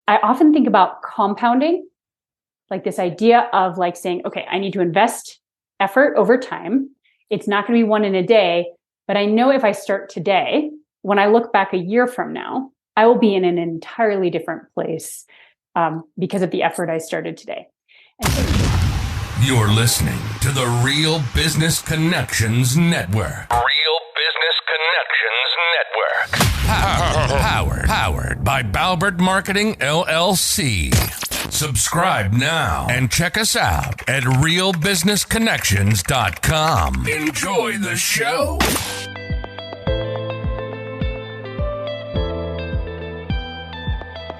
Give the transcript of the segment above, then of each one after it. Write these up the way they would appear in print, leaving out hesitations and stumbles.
I often think about compounding, like this idea of like saying, okay, I need to invest effort over time. It's not going to be one in a day, but I know if I start today, when I look back a year from now, I will be in an entirely different place because of the effort I started today. You're listening to the Real Business Connections Network. Real Business Connections Network. Powered by Balbert Marketing, LLC. Subscribe now and check us out at realbusinessconnections.com. Enjoy the show.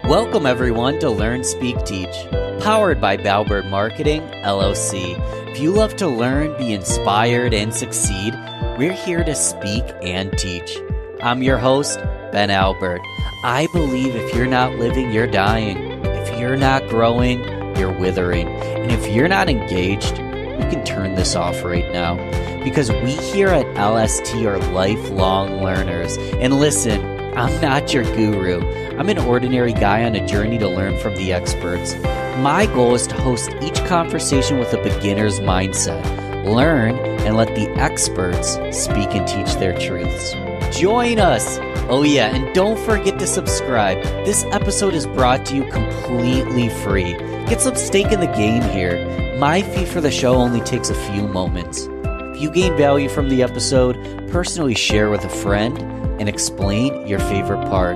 Welcome everyone to Learn, Speak, Teach, powered by Balbert Marketing, LLC. If you love to learn, be inspired, and succeed, we're here to speak and teach. I'm your host, Ben Albert. I believe if you're not living, you're dying. If you're not growing, you're withering. And if you're not engaged, you can turn this off right now. Because we here at LST are lifelong learners. And listen, I'm not your guru. I'm an ordinary guy on a journey to learn from the experts. My goal is to host each conversation with a beginner's mindset. Learn and let the experts speak and teach their truths. Join us! Oh yeah, and don't forget to subscribe. This episode is brought to you completely free. Get some stake in the game here. My fee for the show only takes a few moments. If you gain value from the episode, personally share with a friend and explain your favorite part.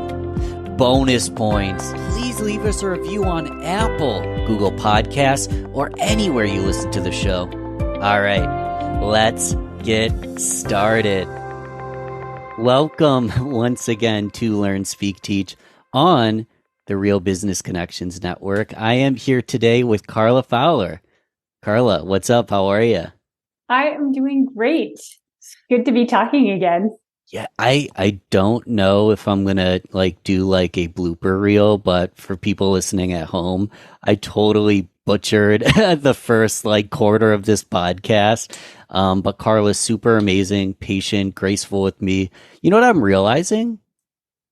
Bonus points. Please leave us a review on Apple, Google Podcasts, or anywhere you listen to the show. All right, let's get started. Welcome once again to Learn, Speak, Teach on the Real Business Connections Network. I am here today with Carla Fowler. Carla, what's up? How are you? I am doing great. It's good to be talking again. Yeah, I don't know if I'm going to do a blooper reel, but for people listening at home, I totally butchered the first quarter of this podcast. But Carla's super amazing, patient, graceful with me. You know what I'm realizing?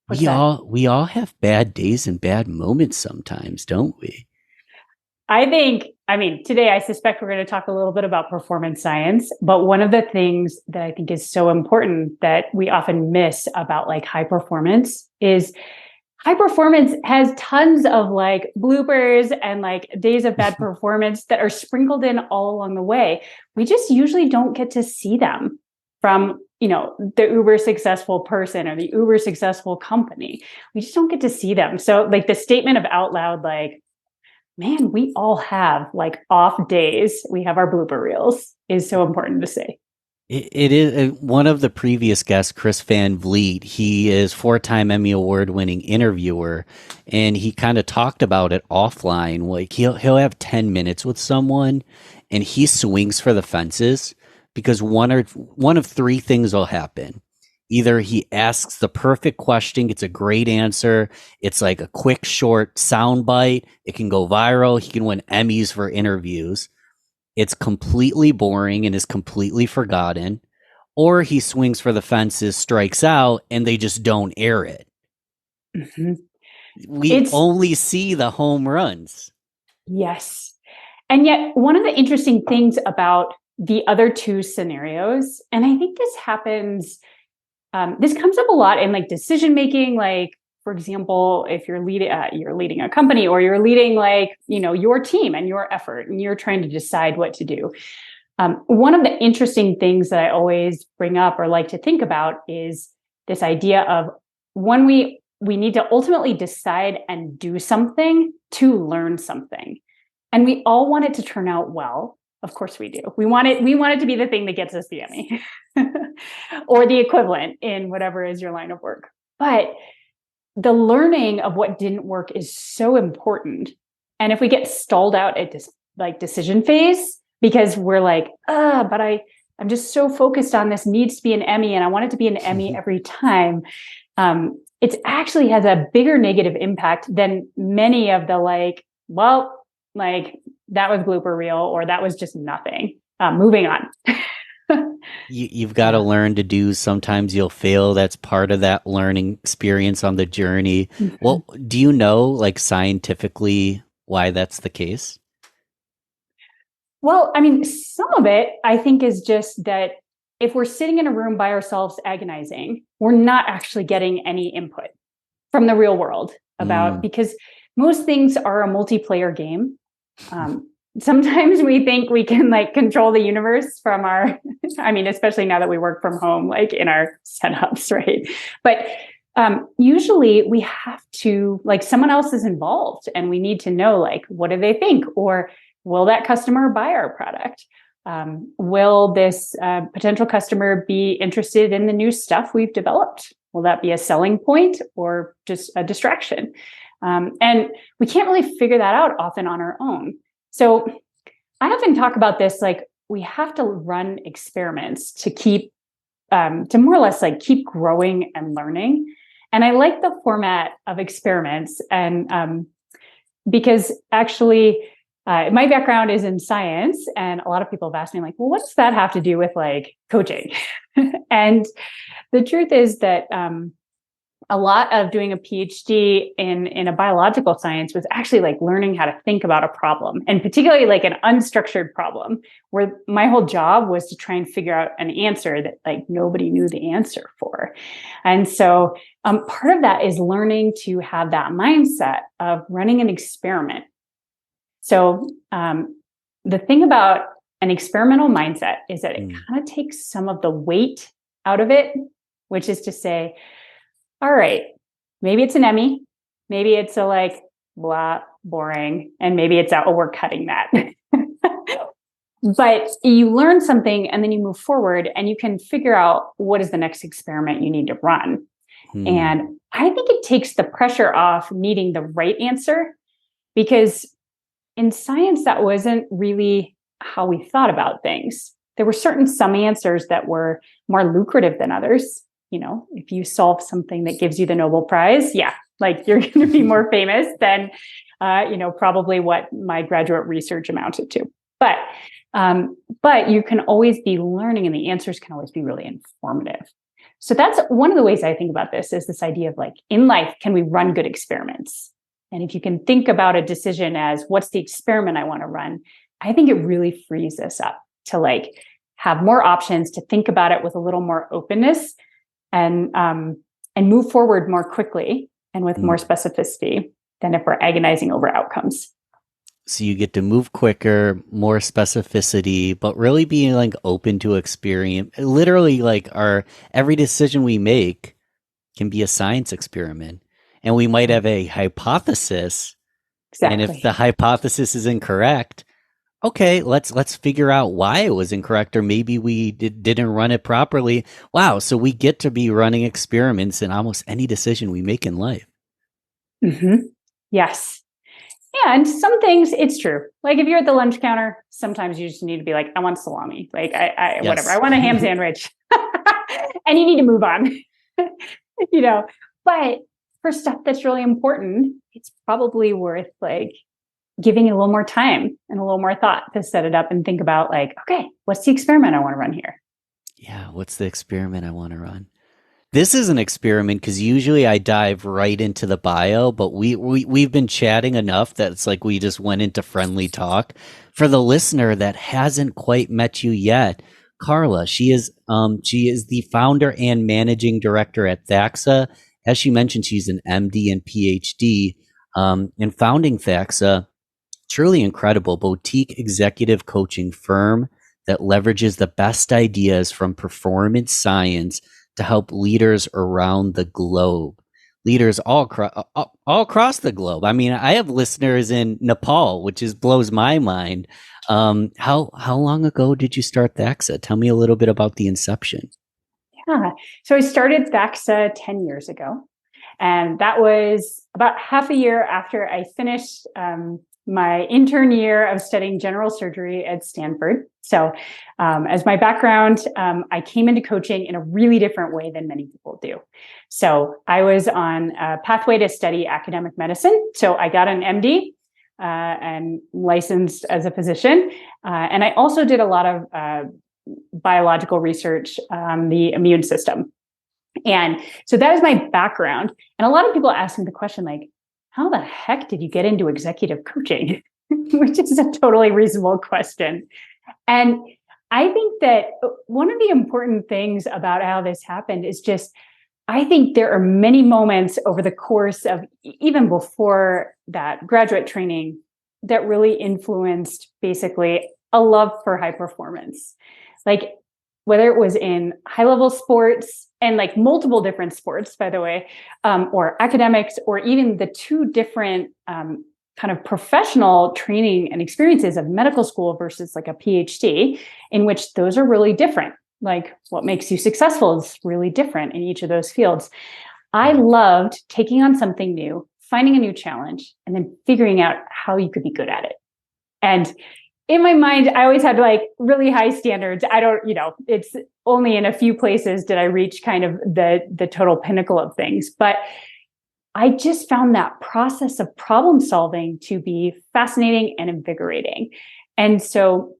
We all have bad days and bad moments sometimes, don't we? Today I suspect we're going to talk a little bit about performance science, but one of the things that I think is so important that we often miss about high performance is high performance has tons of bloopers and days of bad performance that are sprinkled in all along the way. We just usually don't get to see them from, the uber successful person or the uber successful company. We just don't get to see them. So the statement of out loud, man, we all have off days. We have our blooper reels is so important to say. It is one of the previous guests, Chris Van Vliet. He is 4-time Emmy Award winning interviewer, and he kind of talked about it offline. He'll have 10 minutes with someone, and he swings for the fences because one of three things will happen. Either he asks the perfect question, gets a great answer. It's a quick, short soundbite. It can go viral. He can win Emmys for interviews. It's completely boring and is completely forgotten. Or he swings for the fences, strikes out, and they just don't air it. Mm-hmm. We only see the home runs. Yes. And yet one of the interesting things about the other two scenarios, and I think this happens... this comes up a lot in decision making. For example, if you're leading a company or you're leading your team and your effort, and you're trying to decide what to do. One of the interesting things that I always bring up or like to think about is this idea of when we need to ultimately decide and do something to learn something, and we all want it to turn out well. Of course we do. We want it to be the thing that gets us the Emmy or the equivalent in whatever is your line of work. But the learning of what didn't work is so important. And if we get stalled out at this decision phase because we're but I'm just so focused on this needs to be an Emmy and I want it to be an Emmy every time. It actually has a bigger negative impact than many of the that was blooper reel or that was just nothing. Moving on. You've got to Yeah. learn to do. Sometimes you'll fail. That's part of that learning experience on the journey. Mhm. Well, do you know, like scientifically, why that's the case? Well, I mean, some of it I think is just that if we're sitting in a room by ourselves agonizing, we're not actually getting any input from the real world about, Mm, because most things are a multiplayer game. Sometimes we think we can like control the universe from our, I mean, especially now that we work from home, like in our setups, right? But usually we have to, like, someone else is involved and we need to know, like, what do they think? Or will that customer buy our product? Will this potential customer be interested in the new stuff we've developed? Will that be a selling point or just a distraction? And we can't really figure that out often on our own. So I often talk about this, like, we have to run experiments to keep, to more or less like keep growing and learning. And I like the format of experiments, and because actually, my background is in science, and a lot of people have asked me, like, well, what does that have to do with like coaching? And the truth is that a lot of doing a PhD in a biological science was actually like learning how to think about a problem, and particularly like an unstructured problem, where my whole job was to try and figure out an answer that like nobody knew the answer for. And so part of that is learning to have that mindset of running an experiment. So the thing about an experimental mindset is that it mm, kind of takes some of the weight out of it, which is to say, all right, maybe it's an Emmy, maybe it's a like blah, boring, and maybe it's a, oh, we're cutting that. But you learn something and then you move forward and you can figure out what is the next experiment you need to run. mm, And I think it takes the pressure off needing the right answer, because in science, that wasn't really how we thought about things. There were some answers that were more lucrative than others. You know, if you solve something that gives you the Nobel Prize, yeah, like you're going to be more famous than, probably what my graduate research amounted to. But but you can always be learning, and the answers can always be really informative. So that's one of the ways I think about this, is this idea of like, in life, can we run good experiments? And if you can think about a decision as, what's the experiment I want to run? I think it really frees us up to like have more options, to think about it with a little more openness, and move forward more quickly and with more mm. specificity than if we're agonizing over outcomes. So you get to move quicker, more specificity, but really being like open to experience. Literally, like our every decision we make can be a science experiment. And we might have a hypothesis. And if Exactly. the hypothesis is incorrect, okay, let's figure out why it was incorrect, or maybe we didn't run it properly. Wow, so we get to be running experiments in almost any decision we make in life. Mm-hmm. Yes. Yeah, and some things it's true. Like if you're at the lunch counter, sometimes you just need to be like, I want salami. Like I whatever. I Yes. want a ham sandwich. And you need to move on. you know. But for stuff that's really important, it's probably worth like giving it a little more time and a little more thought to set it up and think about like, okay, what's the experiment I want to run here? Yeah, what's the experiment I want to run? This is an experiment because usually I dive right into the bio, but we've been chatting enough that it's like we just went into friendly talk. For the listener that hasn't quite met you yet, Carla, she is the founder and managing director at THAXA. As she mentioned, she's an MD and PhD. In founding THAXA, truly incredible boutique executive coaching firm that leverages the best ideas from performance science to help leaders around the globe. Leaders all across the globe. I mean, I have listeners in Nepal, which is blows my mind. How long ago did you start THAXA? Tell me a little bit about the inception. Yeah. So I started THAXA 10 years ago. And that was about half a year after I finished my intern year of studying general surgery at Stanford. So, as my background, I came into coaching in a really different way than many people do. So, I was on a pathway to study academic medicine. So, I got an MD and licensed as a physician. And I also did a lot of biological research, the immune system. And so that was my background. And a lot of people ask me the question, like, how the heck did you get into executive coaching? Which is a totally reasonable question. And I think that one of the important things about how this happened is just, I think there are many moments over the course of even before that graduate training that really influenced basically a love for high performance. Like whether it was in high level sports and like multiple different sports, by the way, or academics, or even the two different kind of professional training and experiences of medical school versus like a PhD, in which those are really different. Like what makes you successful is really different in each of those fields. I loved taking on something new, finding a new challenge, and then figuring out how you could be good at it. And in my mind, I always had like really high standards. I don't, it's only in a few places did I reach kind of the total pinnacle of things. But I just found that process of problem solving to be fascinating and invigorating. And so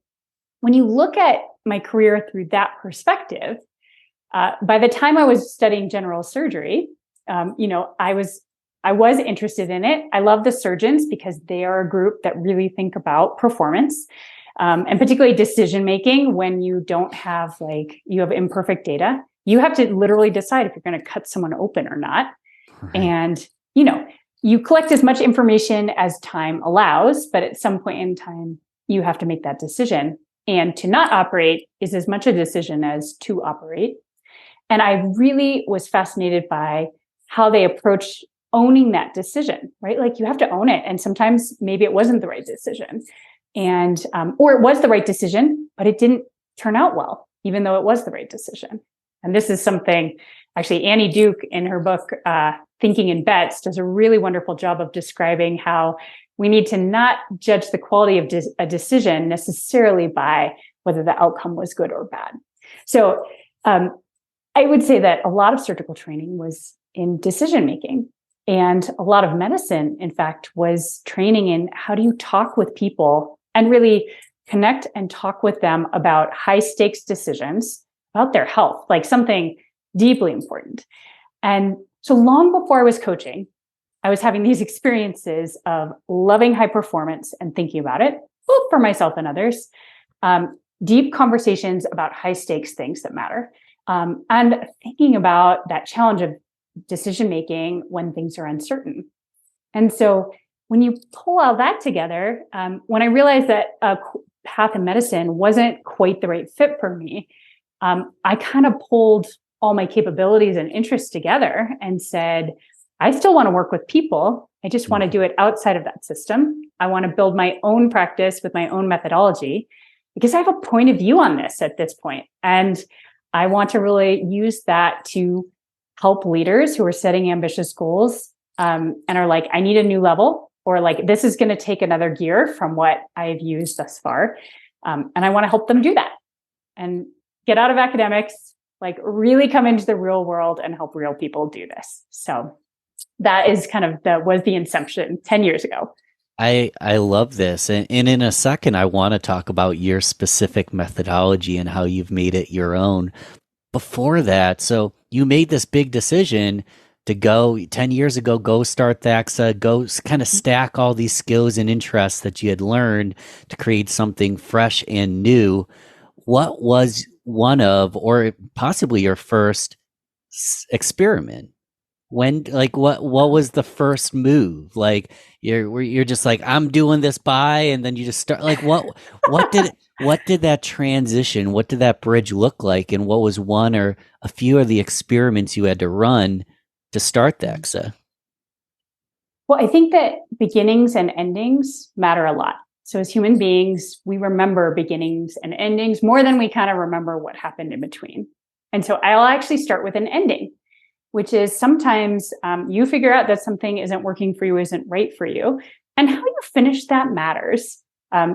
when you look at my career through that perspective, by the time I was studying general surgery, I was interested in it. I love the surgeons because they are a group that really think about performance, and particularly decision making when you don't have you have imperfect data. You have to literally decide if you're going to cut someone open or not. Right. And, you collect as much information as time allows, but at some point in time, you have to make that decision. And to not operate is as much a decision as to operate. And I really was fascinated by how they approach owning that decision, right? Like you have to own it. And sometimes maybe it wasn't the right decision and, or it was the right decision, but it didn't turn out well, even though it was the right decision. And this is something actually Annie Duke in her book, Thinking in Bets, does a really wonderful job of describing how we need to not judge the quality of a decision necessarily by whether the outcome was good or bad. So I would say that a lot of surgical training was in decision making. And a lot of medicine, in fact, was training in how do you talk with people and really connect and talk with them about high stakes decisions about their health, like something deeply important. And so long before I was coaching, I was having these experiences of loving high performance and thinking about it, both for myself and others, deep conversations about high stakes things that matter, and thinking about that challenge of decision-making when things are uncertain. And so when you pull all that together, when I realized that a path in medicine wasn't quite the right fit for me, I kind of pulled all my capabilities and interests together and said, I still want to work with people. I just want to do it outside of that system. I want to build my own practice with my own methodology because I have a point of view on this at this point. And I want to really use that to help leaders who are setting ambitious goals and are like, I need a new level, or like, this is going to take another gear from what I've used thus far. And I want to help them do that and get out of academics, like really come into the real world and help real people do this. So that is kind of was the inception 10 years ago. I love this. And in a second, I want to talk about your specific methodology and how you've made it your own. Before that, so you made this big decision to go 10 years ago, go start THAXA, go kind of stack all these skills and interests that you had learned to create something fresh and new. What was one of, or possibly your first experiment? When, like, what was the first move? Like, you're just like, I'm doing this and then you just start, like, what did that transition, what did that bridge look like? And what was one or a few of the experiments you had to run to start THAXA? Well, I think that beginnings and endings matter a lot. So as human beings, we remember beginnings and endings more than we kind of remember what happened in between. And so I'll actually start with an ending, which is sometimes you figure out that something isn't working for you, isn't right for you. And how you finish that matters.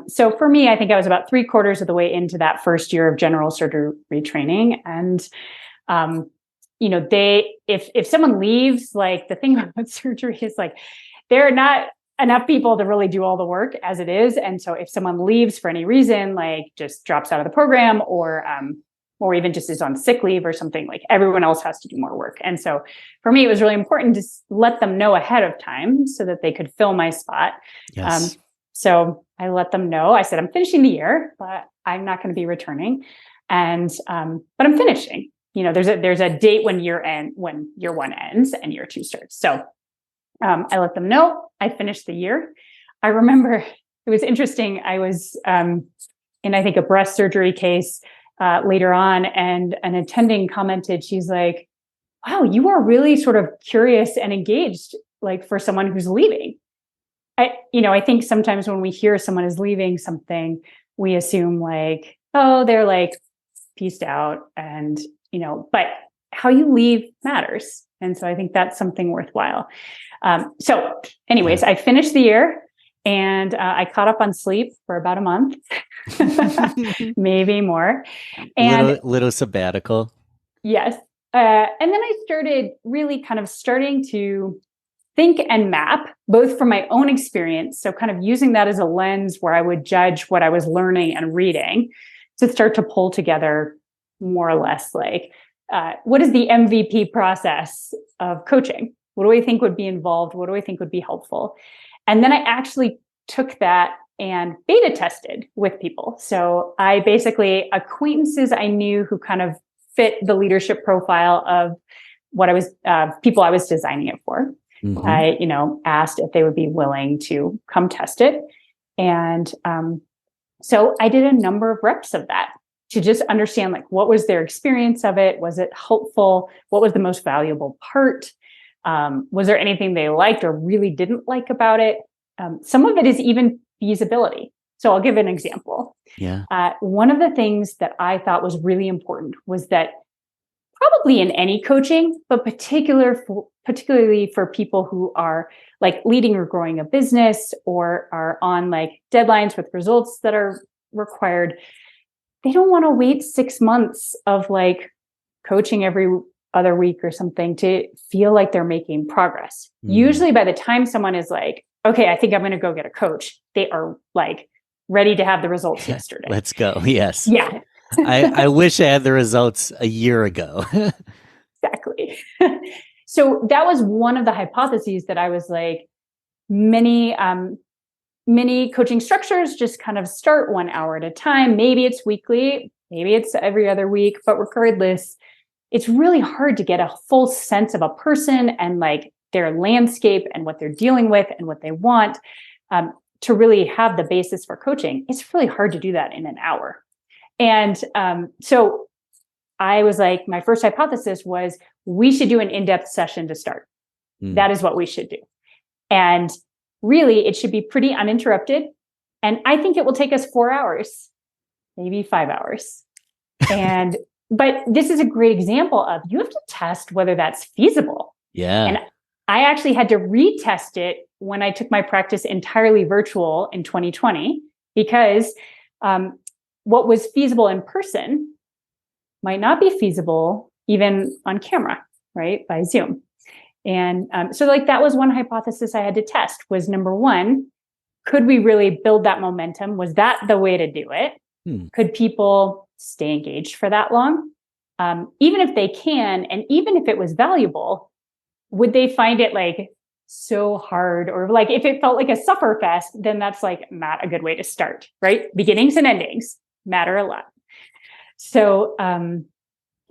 So for me, I think I was about 3/4 of the way into that first year of general surgery training. And, if someone leaves, like the thing about surgery is like, they're not enough people to really do all the work as it is. And so if someone leaves for any reason, like just drops out of the program or even just is on sick leave or something, like everyone else has to do more work. And so for me, it was really important to let them know ahead of time so that they could fill my spot. Yes. So I let them know. I said, I'm finishing the year, but I'm not going to be returning. And but I'm finishing. There's a date when year 1 ends and year 2 starts. So I let them know I finished the year. I remember it was interesting. I was in, I think, a breast surgery case later on, and an attending commented, she's like, wow, you are really sort of curious and engaged, like for someone who's leaving. I think sometimes when we hear someone is leaving something, we assume like, oh, they're like pieced out, and, but how you leave matters. And so I think that's something worthwhile. So anyways, I finished the year and I caught up on sleep for about a month, maybe more. And little sabbatical. Yes. And then I started really kind of starting to think and map, both from my own experience. So kind of using that as a lens where I would judge what I was learning and reading, to start to pull together more or less like, what is the MVP process of coaching? What do I think would be involved? What do I think would be helpful? And then I actually took that and beta tested with people. So I basically, acquaintances I knew who kind of fit the leadership profile of what people I was designing it for. Mm-hmm. I, asked if they would be willing to come test it. And so I did a number of reps of that to just understand, like, what was their experience of it? Was it helpful? What was the most valuable part? Was there anything they liked or really didn't like about it? Some of it is even feasibility. So I'll give an example. Yeah. One of the things that I thought was really important was that probably in any coaching, but particularly for people who are like leading or growing a business or are on like deadlines with results that are required, they don't want to wait 6 months of like coaching every other week or something to feel like they're making progress. Usually by the time someone is like, okay, I think I'm going to go get a coach, they are like ready to have the results yesterday. Let's go. Yes. Yeah. I wish I had the results a year ago. Exactly. So that was one of the hypotheses that I was like, many coaching structures just kind of start 1 hour at a time. Maybe it's weekly, maybe it's every other week, but regardless, it's really hard to get a full sense of a person and like their landscape and what they're dealing with and what they want, to really have the basis for coaching. It's really hard to do that in an hour. And so I was like, my first hypothesis was we should do an in-depth session to start. That is what we should do. And really, it should be pretty uninterrupted. And I think it will take us 4 hours, maybe 5 hours. But this is a great example of you have to test whether that's feasible. Yeah. And I actually had to retest it when I took my practice entirely virtual in 2020, because what was feasible in person might not be feasible even on camera, right? By Zoom. And so like that was one hypothesis I had to test was, number one, could we really build that momentum? Was that the way to do it? Could people stay engaged for that long? Even if they can, and even if it was valuable, would they find it like so hard? Or like if it felt like a suffer fest, then that's like not a good way to start, right? Beginnings and endings matter a lot. So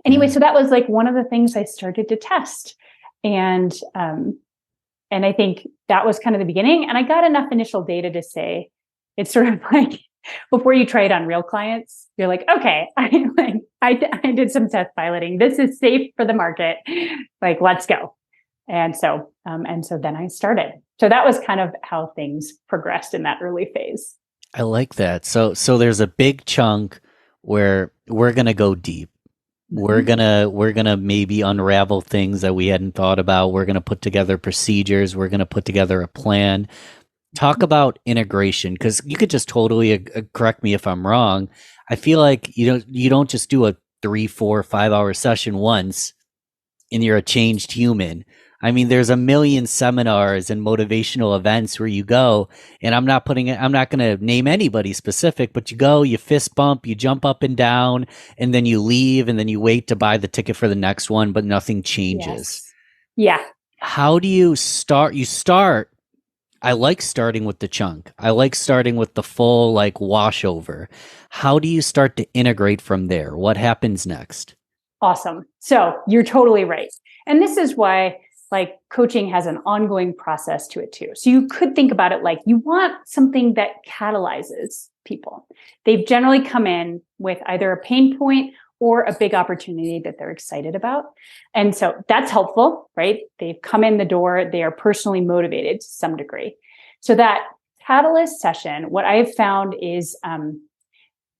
anyway, so that was like one of the things I started to test. And I think that was kind of the beginning. And I got enough initial data to say, it's sort of like before you try it on real clients, you're like, okay, I did some test piloting. This is safe for the market. Like, let's go. And so then I started. So that was kind of how things progressed in that early phase. I like that. So there's a big chunk where we're going to go deep. We're gonna maybe unravel things that we hadn't thought about. We're gonna put together procedures. We're gonna put together a plan. Talk about integration, because you could just totally correct me if I'm wrong. I feel like you don't just do a 3, 4, 5 hour session once and you're a changed human. I mean, there's a million seminars and motivational events where you go, and I'm not going to name anybody specific, but you go, you fist bump, you jump up and down, and then you leave, and then you wait to buy the ticket for the next one, but nothing changes. Yes. Yeah. How do you start? I like starting with the chunk. I like starting with the full like washover. How do you start to integrate from there? What happens next? Awesome. So you're totally right. And this is why like coaching has an ongoing process to it too. So you could think about it like you want something that catalyzes people. They've generally come in with either a pain point or a big opportunity that they're excited about. And so that's helpful, right? They've come in the door, they are personally motivated to some degree. So that catalyst session, what I have found is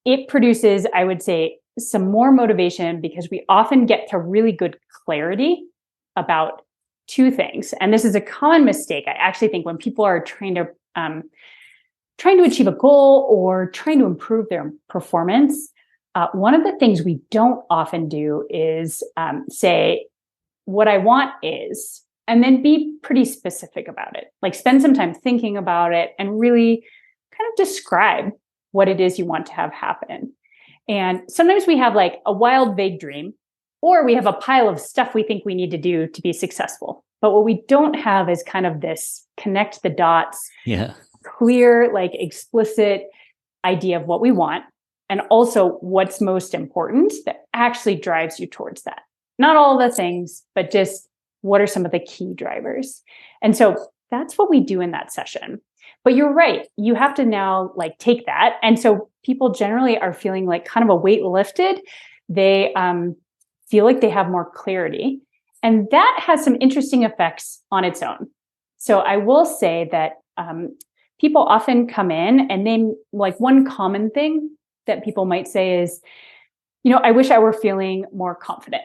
it produces, I would say, some more motivation because we often get to really good clarity about two things. And this is a common mistake. I actually think when people are trying to achieve a goal or trying to improve their performance, one of the things we don't often do is say, what I want is, and then be pretty specific about it. Like spend some time thinking about it and really kind of describe what it is you want to have happen. And sometimes we have like a wild, vague dream, or we have a pile of stuff we think we need to do to be successful. But what we don't have is kind of this connect the dots, clear, like explicit idea of what we want. And also what's most important that actually drives you towards that. Not all the things, but just what are some of the key drivers? And so that's what we do in that session. But you're right. You have to now like take that. And so people generally are feeling like kind of a weight lifted. They feel like they have more clarity. And that has some interesting effects on its own. So I will say that people often come in and then like one common thing that people might say is, I wish I were feeling more confident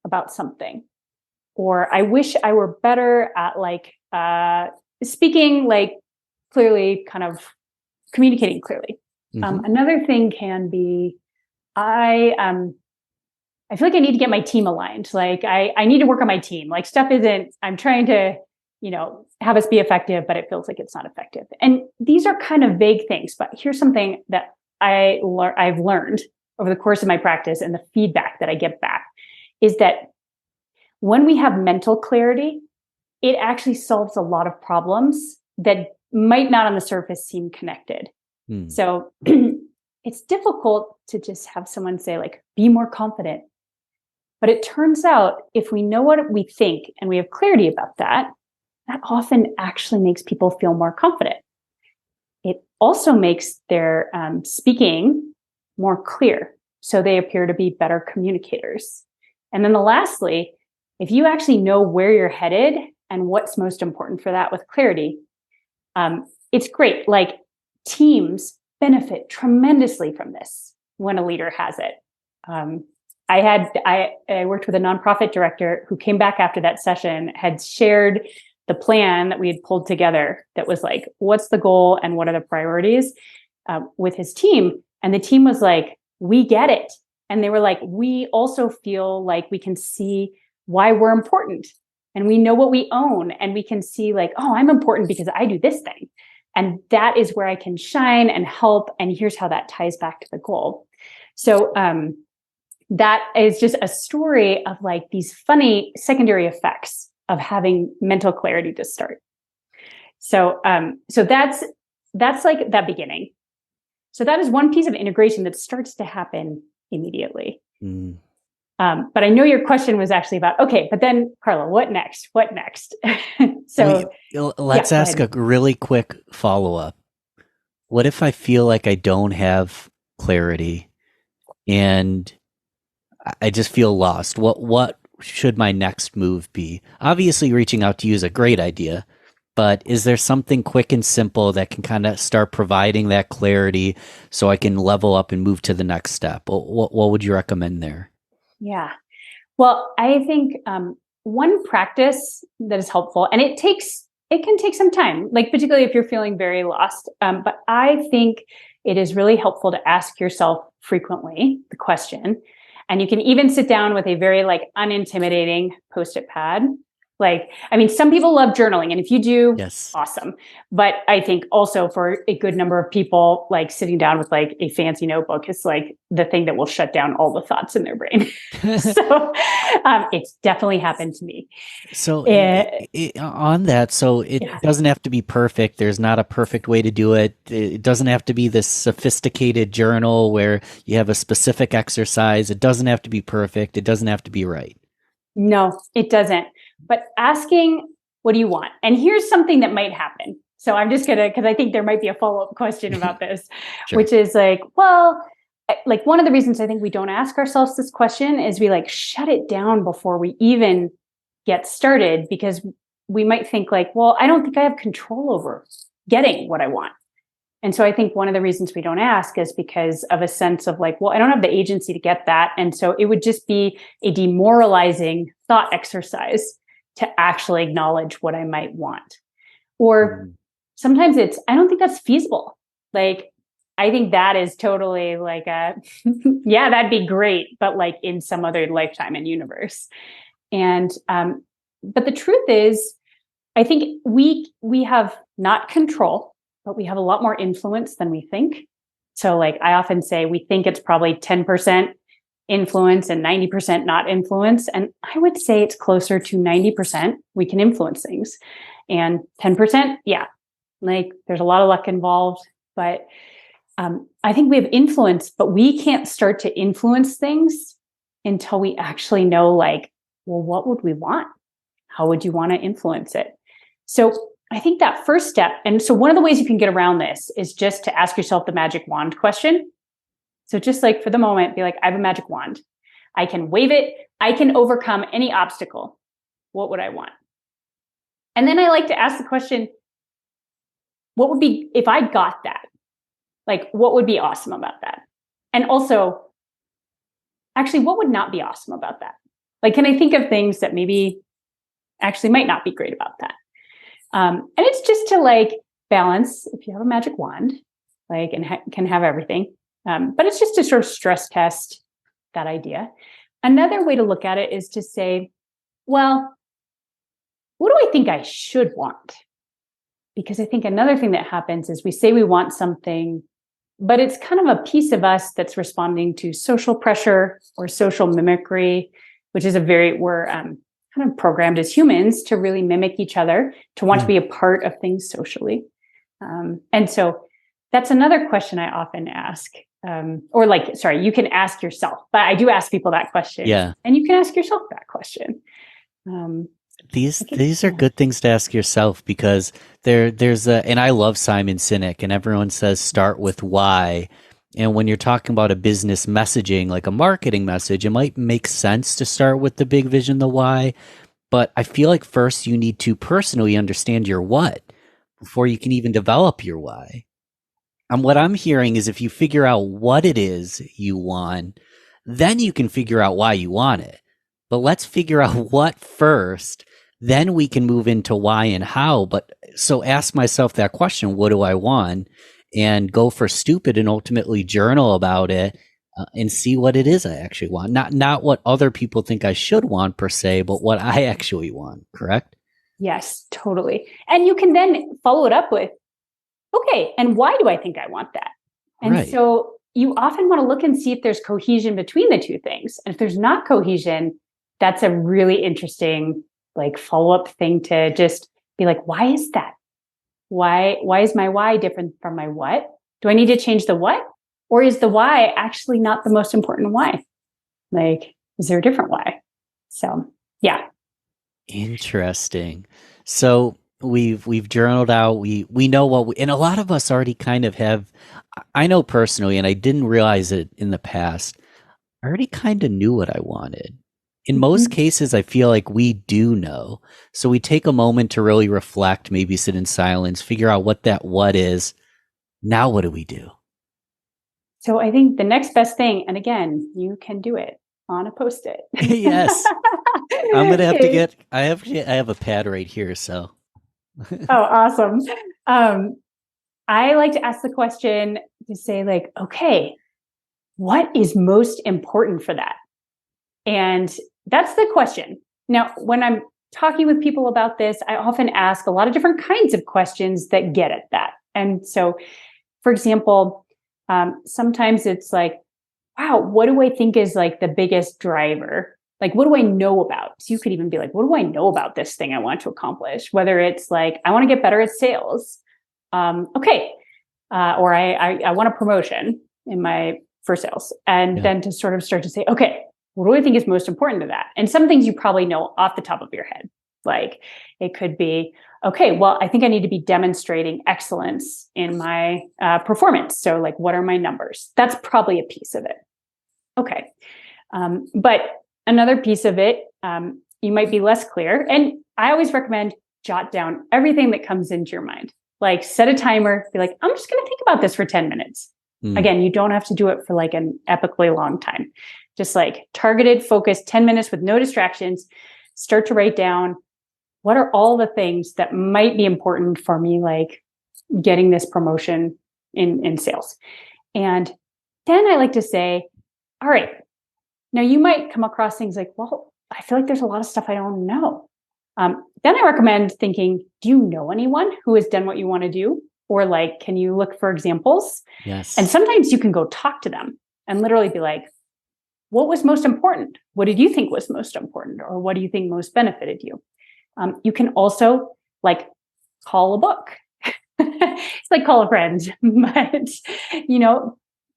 about something. Or I wish I were better at like speaking like clearly, kind of communicating clearly. Mm-hmm. Another thing can be, I feel like I need to get my team aligned. Like I need to work on my team. Like stuff isn't, I'm trying to, have us be effective, but it feels like it's not effective. And these are kind of vague things, but here's something that I've learned over the course of my practice and the feedback that I get back is that when we have mental clarity, it actually solves a lot of problems that might not on the surface seem connected. So it's difficult to just have someone say like, be more confident. But it turns out if we know what we think and we have clarity about that, that often actually makes people feel more confident. It also makes their speaking more clear. So they appear to be better communicators. And then lastly, if you actually know where you're headed and what's most important for that with clarity, it's great. Like teams benefit tremendously from this when a leader has it. I worked with a nonprofit director who came back after that session, had shared the plan that we had pulled together that was like, what's the goal and what are the priorities with his team? And the team was like, we get it. And they were like, we also feel like we can see why we're important and we know what we own and we can see like, oh, I'm important because I do this thing. And that is where I can shine and help. And here's how that ties back to the goal. So that is just a story of like these funny secondary effects of having mental clarity to start. So that's like that beginning. So that is one piece of integration that starts to happen immediately. But I know your question was actually about, okay, but then Carla, what next? What next? So let's ask a really quick follow-up. What if I feel like I don't have clarity and I just feel lost? What should my next move be? Obviously, reaching out to you is a great idea, but is there something quick and simple that can kind of start providing that clarity so I can level up and move to the next step? What would you recommend there? Yeah. Well, I think one practice that is helpful, and it can take some time, like particularly if you're feeling very lost. But I think it is really helpful to ask yourself frequently the question. And you can even sit down with a very like unintimidating Post-it pad Like, I mean, some people love journaling, and if you do, Yes. awesome. But I think also for a good number of people, like sitting down with like a fancy notebook is like the thing that will shut down all the thoughts in their brain. So it's definitely happened to me. So Uh, on that, so it yeah. doesn't have to be perfect. There's not a perfect way to do it. It doesn't have to be this sophisticated journal where you have a specific exercise. It doesn't have to be perfect. It doesn't have to be right. No, it doesn't. But asking, what do you want? And here's something that might happen. So I'm just because I think there might be a follow-up question about this, Sure. which is like, well, like one of the reasons I think we don't ask ourselves this question is we like shut it down before we even get started, because we might think like, well, I don't think I have control over getting what I want. And so I think one of the reasons we don't ask is because of a sense of like, well, I don't have the agency to get that. And so it would just be a demoralizing thought exercise to actually acknowledge what I might want. Or sometimes it's, I don't think that's feasible. Like, I think that is totally like yeah, that'd be great, but like in some other lifetime and universe. And, but the truth is, I think we have not control, but we have a lot more influence than we think. So like I often say, we think it's probably 10% influence and 90% not influence. And I would say it's closer to 90% we can influence things. And 10%, yeah, like there's a lot of luck involved. But I think we have influence, but we can't start to influence things until we actually know like, well, what would we want? How would you want to influence it? So I think that first step, and so one of the ways you can get around this is just to ask yourself the magic wand question. So just like for the moment, be like, I have a magic wand. I can wave it. I can overcome any obstacle. What would I want? And then I like to ask the question, what would be, if I got that? Like, what would be awesome about that? And also, actually, what would not be awesome about that? Like, can I think of things that maybe actually might not be great about that? And it's just to like balance, if you have a magic wand, like, and can have everything. But it's just to sort of stress test that idea. Another way to look at it is to say, well, what do I think I should want? Because I think another thing that happens is we say we want something, but it's kind of a piece of us that's responding to social pressure or social mimicry, which is we're kind of programmed as humans to really mimic each other, to want to be a part of things socially. And so that's another question I often ask. Or like, sorry, you can ask yourself, but I do ask people that question. Yeah. And you can ask yourself that question. These are good things to ask yourself, because there's and I love Simon Sinek, and everyone says start with why. And when you're talking about a business messaging, like a marketing message, it might make sense to start with the big vision, the why. But I feel like first you need to personally understand your what before you can even develop your why. And what I'm hearing is if you figure out what it is you want, then you can figure out why you want it. But let's figure out what first, then we can move into why and how. But so ask myself that question, what do I want? And go for stupid and ultimately journal about it and see what it is I actually want. Not what other people think I should want per se, but what I actually want, correct? Yes, totally. And you can then follow it up with, okay, and why do I think I want that? And Right. So you often want to look and see if there's cohesion between the two things. And if there's not cohesion, that's a really interesting like follow-up thing to just be like, why is that? Why is my why different from my what? Do I need to change the what? Or is the why actually not the most important why? Like, is there a different why? So, yeah. Interesting. So we've journaled out. We know what and a lot of us already kind of have. I know personally, and I didn't realize it in the past, I already kind of knew what I wanted. In most cases, I feel like we do know. So we take a moment to really reflect, maybe sit in silence, figure out what that what is. Now what do we do? So I think the next best thing, and again, you can do it on a Post-it. Yes. I'm going to have to get, I have a pad right here. So. Oh, awesome. I like to ask the question to say like, okay, what is most important for that? And that's the question. Now, when I'm talking with people about this, I often ask a lot of different kinds of questions that get at that. And so, for example, sometimes it's like, wow, what do I think is like the biggest driver? Like, what do I know about? So you could even be like, what do I know about this thing I want to accomplish? Whether it's like, I want to get better at sales. Okay. Or I want a promotion for sales. And then to sort of start to say, okay, what do I think is most important to that? And some things you probably know off the top of your head. Like it could be, okay, well, I think I need to be demonstrating excellence in my performance. So like, what are my numbers? That's probably a piece of it. Okay. But another piece of it, you might be less clear. And I always recommend jot down everything that comes into your mind. Like set a timer, be like, I'm just going to think about this for 10 minutes. Again, you don't have to do it for like an epically long time. Just like targeted, focused 10 minutes with no distractions. Start to write down what are all the things that might be important for me, like getting this promotion in sales. And then I like to say, all right, now you might come across things like, well, I feel like there's a lot of stuff I don't know. Then I recommend thinking, do you know anyone who has done what you want to do? Or like, can you look for examples? Yes. And sometimes you can go talk to them and literally be like, what was most important? What did you think was most important? Or what do you think most benefited you? You can also like call a book. It's like call a friend, but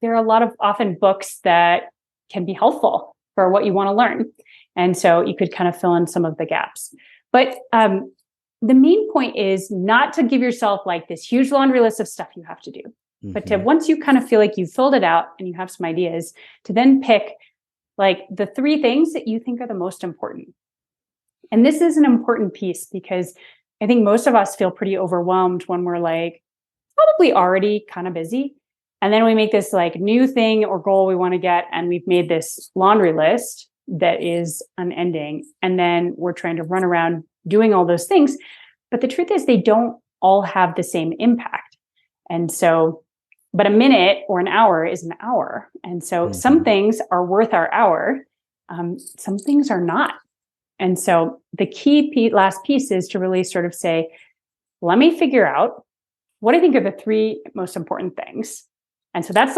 there are a lot of often books that can be helpful for what you want to learn. And so you could kind of fill in some of the gaps. But the main point is not to give yourself like this huge laundry list of stuff you have to do, but to once you kind of feel like you've filled it out and you have some ideas, to then pick like the 3 things that you think are the most important. And this is an important piece because I think most of us feel pretty overwhelmed when we're like probably already kind of busy. And then we make this like new thing or goal we want to get. And we've made this laundry list that is unending. And then we're trying to run around doing all those things. But the truth is they don't all have the same impact. And so, but a minute or an hour is an hour. And so some things are worth our hour. Some things are not. And so the key last piece is to really sort of say, let me figure out what I think are the 3 most important things. And so that's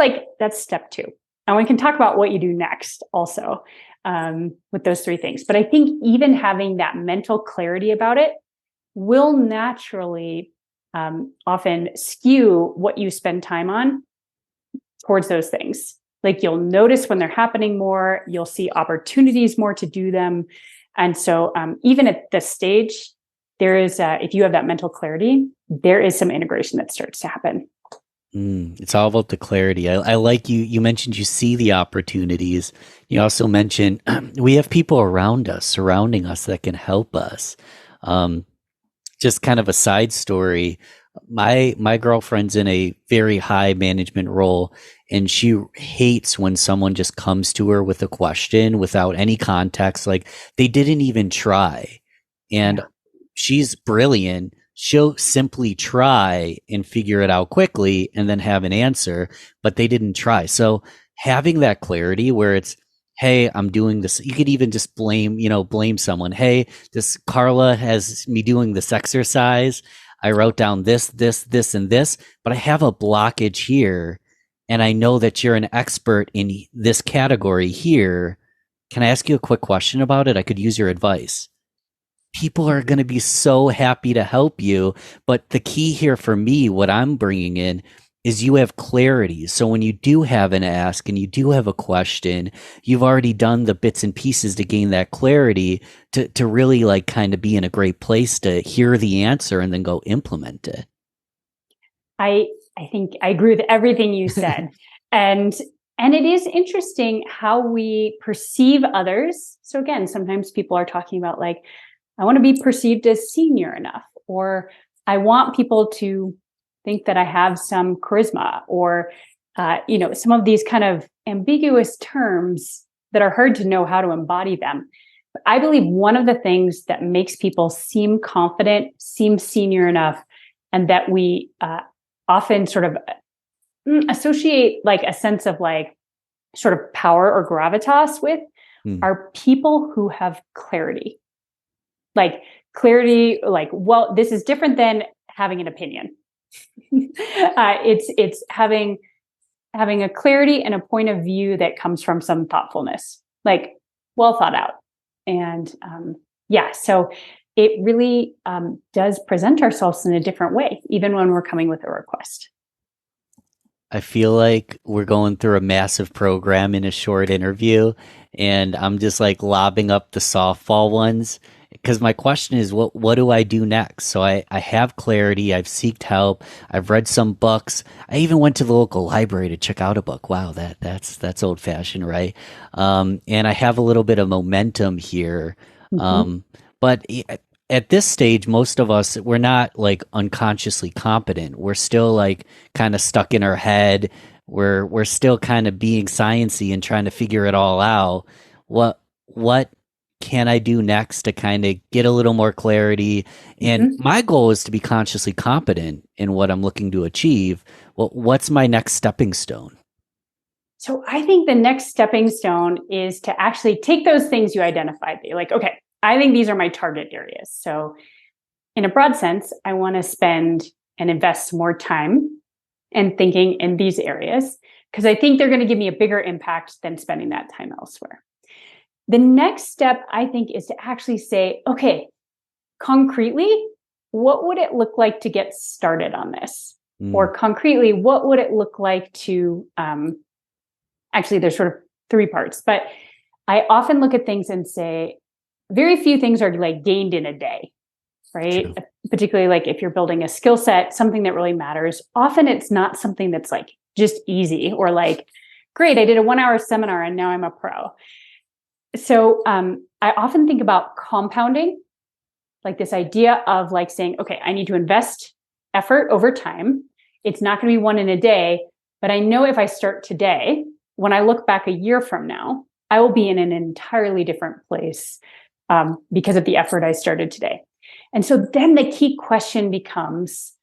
step 2. And we can talk about what you do next also with those 3 things. But I think even having that mental clarity about it will naturally often skew what you spend time on towards those things. Like you'll notice when they're happening more, you'll see opportunities more to do them. And so even at this stage, there is, if you have that mental clarity, there is some integration that starts to happen. It's all about the clarity. I like you mentioned you see the opportunities. You also mentioned we have people around us, surrounding us that can help us. Just kind of a side story. My girlfriend's in a very high management role, and she hates when someone just comes to her with a question without any context, like they didn't even try. And she's brilliant. She'll simply try and figure it out quickly and then have an answer, but they didn't try. So having that clarity where it's, hey, I'm doing this. You could even just blame someone. Hey, this Carla has me doing this exercise. I wrote down this, and this, but I have a blockage here. And I know that you're an expert in this category here. Can I ask you a quick question about it? I could use your advice. People are going to be so happy to help you. But the key here for me, what I'm bringing in is you have clarity. So when you do have an ask and you do have a question, you've already done the bits and pieces to gain that clarity to really like kind of be in a great place to hear the answer and then go implement it. I think I agree with everything you said. And it is interesting how we perceive others. So again, sometimes people are talking about like, I want to be perceived as senior enough, or I want people to think that I have some charisma, or, some of these kind of ambiguous terms that are hard to know how to embody them. But I believe one of the things that makes people seem confident, seem senior enough, and that we often sort of associate like a sense of like sort of power or gravitas with are people who have clarity. Like clarity, like, well, this is different than having an opinion. It's having a clarity and a point of view that comes from some thoughtfulness, like well thought out. And so it really does present ourselves in a different way, even when we're coming with a request. I feel like we're going through a massive program in a short interview, and I'm just like lobbing up the softball ones because my question is, what do I do next? So I have clarity. I've seeked help. I've read some books. I even went to the local library to check out a book. Wow, that's old fashioned, right? And I have a little bit of momentum here. But at this stage, most of us, we're not like unconsciously competent. We're still like kind of stuck in our head. We're still kind of being sciencey and trying to figure it all out. What can I do next to kind of get a little more clarity? And my goal is to be consciously competent in what I'm looking to achieve. Well, what's my next stepping stone? So I think the next stepping stone is to actually take those things you identified. That you're like, okay, I think these are my target areas. So in a broad sense, I want to spend and invest more time and thinking in these areas because I think they're going to give me a bigger impact than spending that time elsewhere. The next step, I think, is to actually say, okay, concretely, what would it look like to get started on this? Or concretely, what would it look like to, actually, there's sort of three parts, but I often look at things and say, very few things are like gained in a day, right? True. Particularly like if you're building a skill set, something that really matters. Often it's not something that's like just easy or like, great, I did a 1-hour seminar and now I'm a pro. So I often think about compounding, like this idea of like saying, okay, I need to invest effort over time. It's not going to be one in a day, but I know if I start today, when I look back a year from now, I will be in an entirely different place because of the effort I started today. And so then the key question becomes,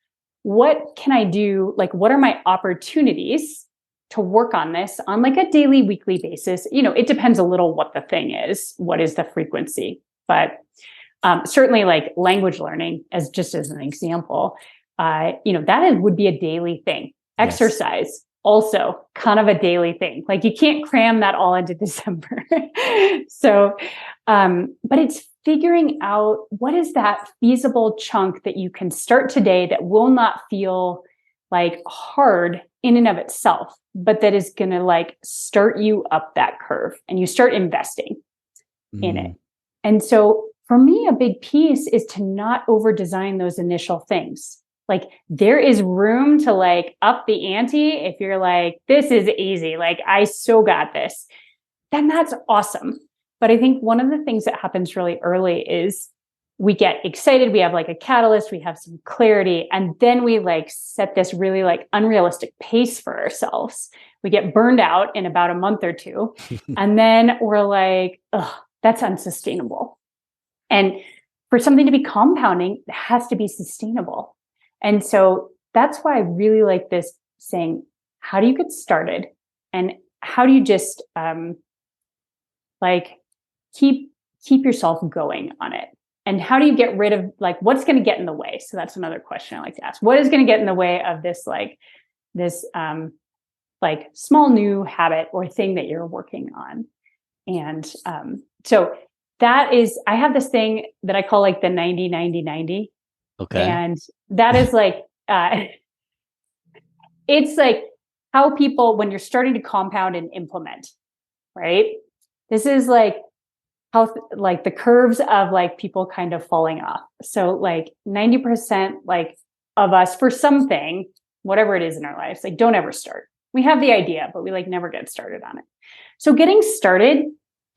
what can I do? Like, what are my opportunities to work on this on like a daily, weekly basis? You know, it depends a little what the thing is, what is the frequency, but certainly like language learning as an example, would be a daily thing. Yes. Exercise, also kind of a daily thing. Like you can't cram that all into December. So, but it's figuring out what is that feasible chunk that you can start today that will not feel like hard in and of itself, but that is going to like start you up that curve and you start investing in it. And so for me, a big piece is to not over design those initial things. Like there is room to like up the ante. If you're like, this is easy, like I so got this, then that's awesome. But I think one of the things that happens really early is we get excited. We have like a catalyst, we have some clarity, and then we like set this really like unrealistic pace for ourselves. We get burned out in about a month or two. And then we're like, ugh, that's unsustainable. And for something to be compounding, it has to be sustainable. And so that's why I really like this saying, how do you get started? And how do you just keep yourself going on it? And how do you get rid of like what's going to get in the way? So that's another question I like to ask. What is going to get in the way of this small new habit or thing that you're working on? And so that is, I have this thing that I call like the 90-90-90. Okay. And that is like, it's like how people, when you're starting to compound and implement, right? This is like how, like the curves of like people kind of falling off. So like 90% like of us for something, whatever it is in our lives, like don't ever start. We have the idea, but we like never get started on it. So getting started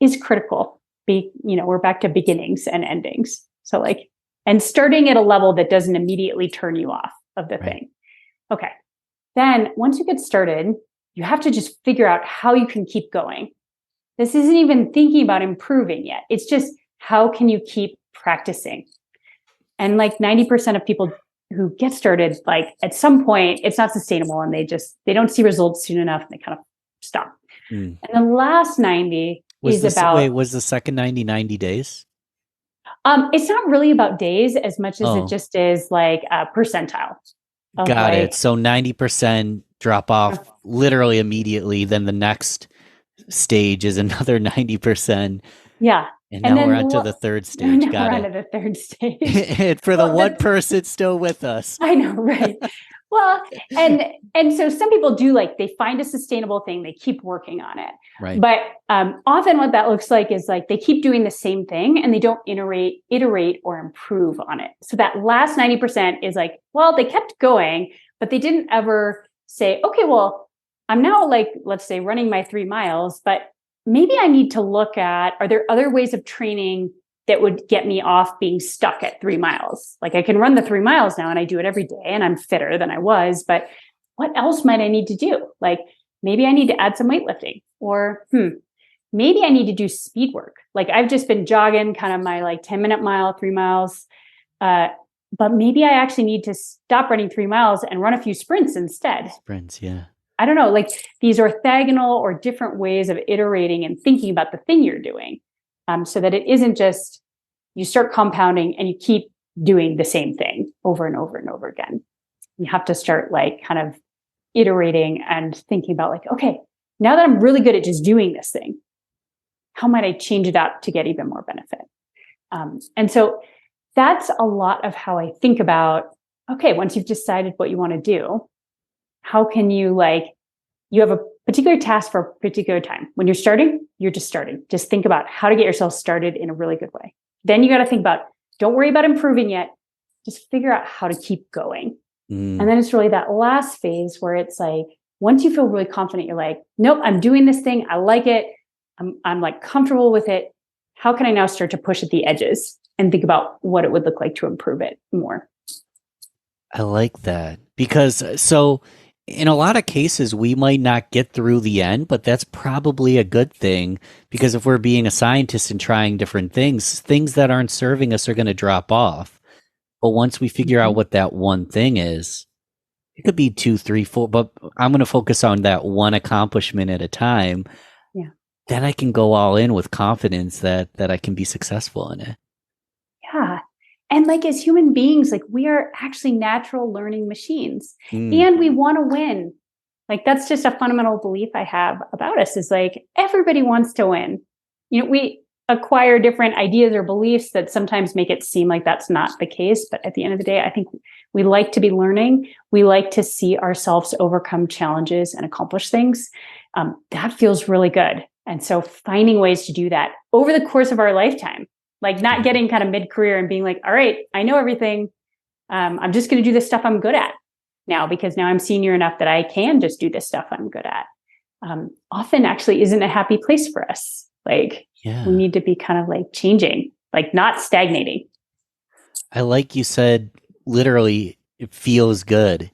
is critical. We're back to beginnings and endings. So like, and starting at a level that doesn't immediately turn you off of the thing. Okay. Then once you get started, you have to just figure out how you can keep going. This isn't even thinking about improving yet. It's just, how can you keep practicing? And like 90% of people who get started, like at some point, it's not sustainable and they don't see results soon enough and they kind of stop. And the last 90 was the second 90 days? It's not really about days as much as it Oh, just is like a percentile of got like, it. So 90% drop off literally immediately. Then the next stage is another 90%. yeah. And And now we're then on to the third now stage. we're Got on it. to the third stage. And for the Well, one person still with us. I know, right? Well, and so some people do like they find a sustainable thing, they keep working on it. Right. But often what that looks like is like they keep doing the same thing and they don't iterate or improve on it. So that last 90% is like, well, they kept going, but they didn't ever say, okay, well, I'm now like, let's say running my 3 miles, but maybe I need to look at, are there other ways of training that would get me off being stuck at 3 miles? Like I can run the 3 miles now and I do it every day and I'm fitter than I was, but what else might I need to do? Like maybe I need to add some weightlifting, or maybe I need to do speed work. Like I've just been jogging kind of my like 10-minute mile, 3 miles. But maybe I actually need to stop running 3 miles and run a few sprints instead. Sprints, yeah. I don't know, like these orthogonal or different ways of iterating and thinking about the thing you're doing, so that it isn't just you start compounding and you keep doing the same thing over and over and over again. You have to start like kind of iterating and thinking about like, okay, now that I'm really good at just doing this thing, how might I change it up to get even more benefit? And so that's a lot of how I think about, okay, once you've decided what you want to do, how can you you have a particular task for a particular time. When you're starting, you're just starting. Just think about how to get yourself started in a really good way. Then you got to think about, don't worry about improving yet. Just figure out how to keep going. And then it's really that last phase where it's like, once you feel really confident, you're like, nope, I'm doing this thing. I like it. I'm like comfortable with it. How can I now start to push at the edges and think about what it would look like to improve it more? I like that because so in a lot of cases, we might not get through the end, but that's probably a good thing because if we're being a scientist and trying different things, things that aren't serving us are going to drop off. But once we figure out what that one thing is, it could be 2, 3, 4, but I'm going to focus on that one accomplishment at a time. Yeah. Then I can go all in with confidence that I can be successful in it. Yeah. And like as human beings, like we are actually natural learning machines and we want to win. Like that's just a fundamental belief I have about us is like everybody wants to win. You know, we acquire different ideas or beliefs that sometimes make it seem like that's not the case. But at the end of the day, I think we like to be learning. We like to see ourselves overcome challenges and accomplish things. That feels really good. And so finding ways to do that over the course of our lifetime, like not getting kind of mid-career and being like, all right, I know everything. I'm just going to do the stuff I'm good at now because now I'm senior enough that I can just do this stuff I'm good at. Often actually isn't a happy place for us. Like we need to be kind of like changing, like not stagnating. I like you said, literally, it feels good.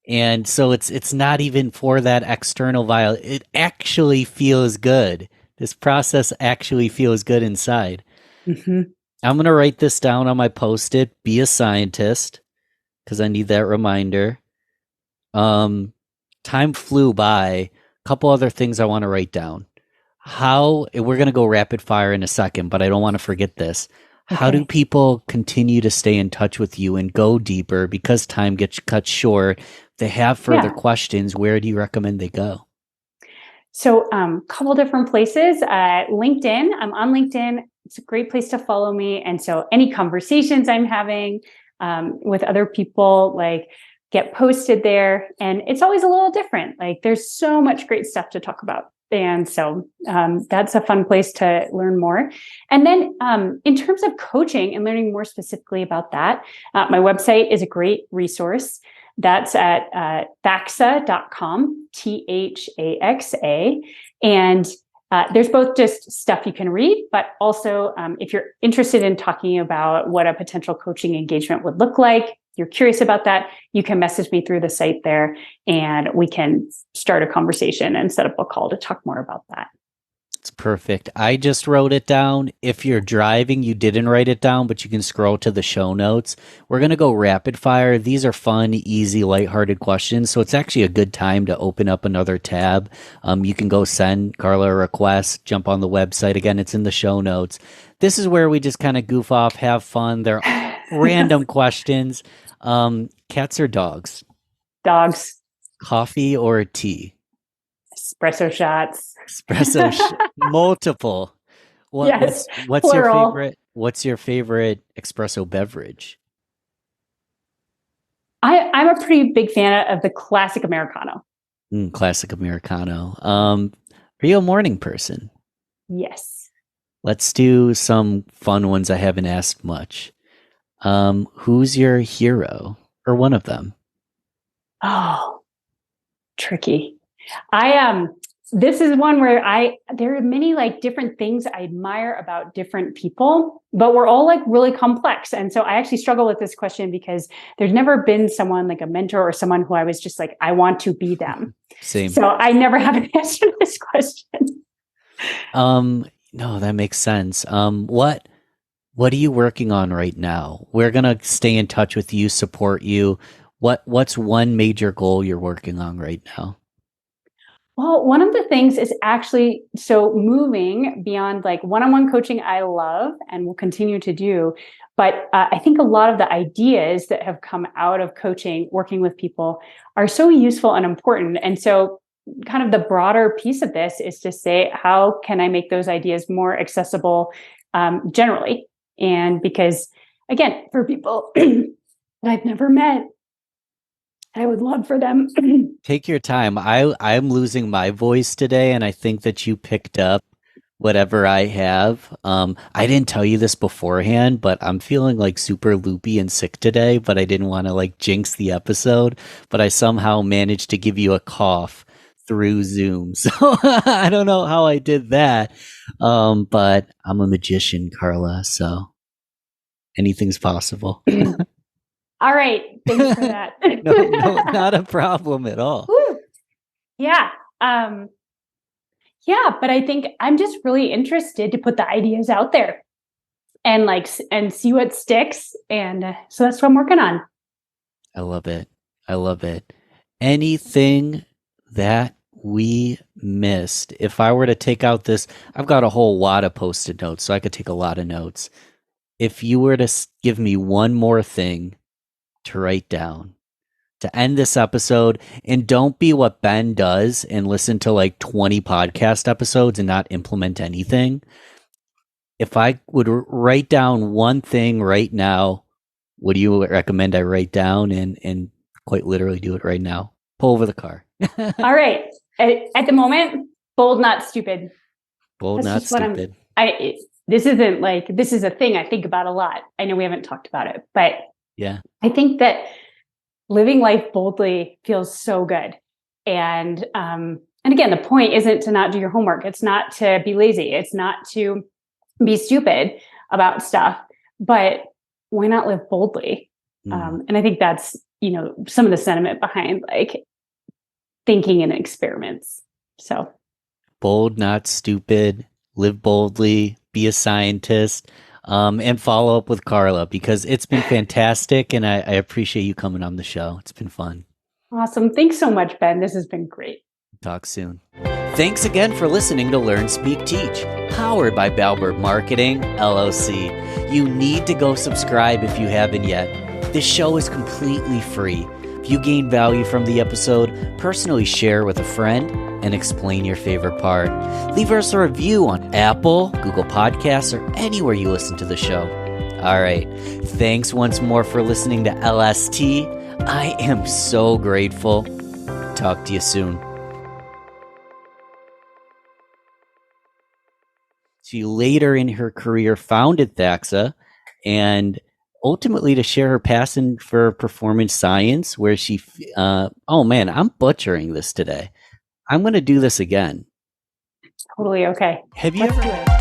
And so it's not even for that external vial. It actually feels good. This process actually feels good inside. Mm-hmm. I'm going to write this down on my Post-it. Be a scientist, because I need that reminder. Time flew by. A couple other things I want to write down. We're going to go rapid fire in a second, but I don't want to forget this. Okay. How do people continue to stay in touch with you and go deeper because time gets cut short? If they have further questions, where do you recommend they go? So couple different places. LinkedIn, I'm on LinkedIn. It's a great place to follow me. And so any conversations I'm having with other people, like get posted there. And it's always a little different. Like there's so much great stuff to talk about. And so that's a fun place to learn more. And then in terms of coaching and learning more specifically about that, my website is a great resource. That's at THAXA.com, THAXA. And there's both just stuff you can read, but also if you're interested in talking about what a potential coaching engagement would look like, you're curious about that, you can message me through the site there and we can start a conversation and set up a call to talk more about that. It's perfect. I just wrote it down. If you're driving, you didn't write it down, but you can scroll to the show notes. We're going to go rapid fire. These are fun, easy, lighthearted questions. So it's actually a good time to open up another tab. You can go send Carla a request, jump on the website. Again, it's in the show notes. This is where we just kind of goof off, have fun. They're random questions. Cats or dogs? Dogs. Coffee or tea? Espresso shots. Multiple. Yes, What's plural. your favorite? What's your favorite espresso beverage? I'm a pretty big fan of the classic Americano. Classic Americano. Are you a morning person? Yes. Let's do some fun ones I haven't asked much. Who's your hero or one of them? Oh, tricky. This is one where there are many like different things I admire about different people, but we're all like really complex. And so I actually struggle with this question because there's never been someone like a mentor or someone who I was just like, I want to be them. Same. So I never have an answer to this question. No, that makes sense. What are you working on right now? We're going to stay in touch with you, support you. What's one major goal you're working on right now? Well, one of the things is actually, so moving beyond like one-on-one coaching, I love and will continue to do. But I think a lot of the ideas that have come out of coaching, working with people are so useful and important. And so kind of the broader piece of this is to say, how can I make those ideas more accessible generally? And because, again, for people that I've never met, I would love for them. Take your time. I'm losing my voice today, and I think that you picked up whatever I have. I didn't tell you this beforehand, but I'm feeling like super loopy and sick today, but I didn't want to like jinx the episode, but I somehow managed to give you a cough through Zoom. So I don't know how I did that. But I'm a magician, Carla, so anything's possible. All right. Thanks for that. No, not a problem at all. Woo. Yeah. Yeah. But I think I'm just really interested to put the ideas out there and see what sticks. And so that's what I'm working on. I love it. I love it. Anything that we missed? If I were to take out this, I've got a whole wad of Post-it notes, so I could take a lot of notes. If you were to give me one more thing to write down to end this episode, and don't be what Ben does and listen to like 20 podcast episodes and not implement anything. If I would write down one thing right now, what do you recommend I write down and quite literally do it right now? Pull over the car. All right. At the moment, bold, not stupid. Bold, That's not stupid. This is a thing I think about a lot. I know we haven't talked about it, but yeah, I think that living life boldly feels so good. And again, the point isn't to not do your homework. It's not to be lazy. It's not to be stupid about stuff, but why not live boldly? And I think that's, some of the sentiment behind like thinking in experiments. So bold, not stupid, live boldly, be a scientist. And follow up with Carla because it's been fantastic and I appreciate you coming on the show. It's been fun. Awesome. Thanks so much, Ben. This has been great. Talk soon. Thanks again for listening to Learn, Speak, Teach, powered by Bauer Marketing, LLC. You need to go subscribe if you haven't yet. This show is completely free. If you gain value from the episode, personally share with a friend and explain your favorite part. Leave us a review on Apple, Google Podcasts, or anywhere you listen to the show. All right. Thanks once more for listening to LST. I am so grateful. Talk to you soon. She later in her career founded THAXA and ultimately to share her passion for performance science, where she, oh man, I'm butchering this today. I'm going to do this again. Totally okay. Have you ever...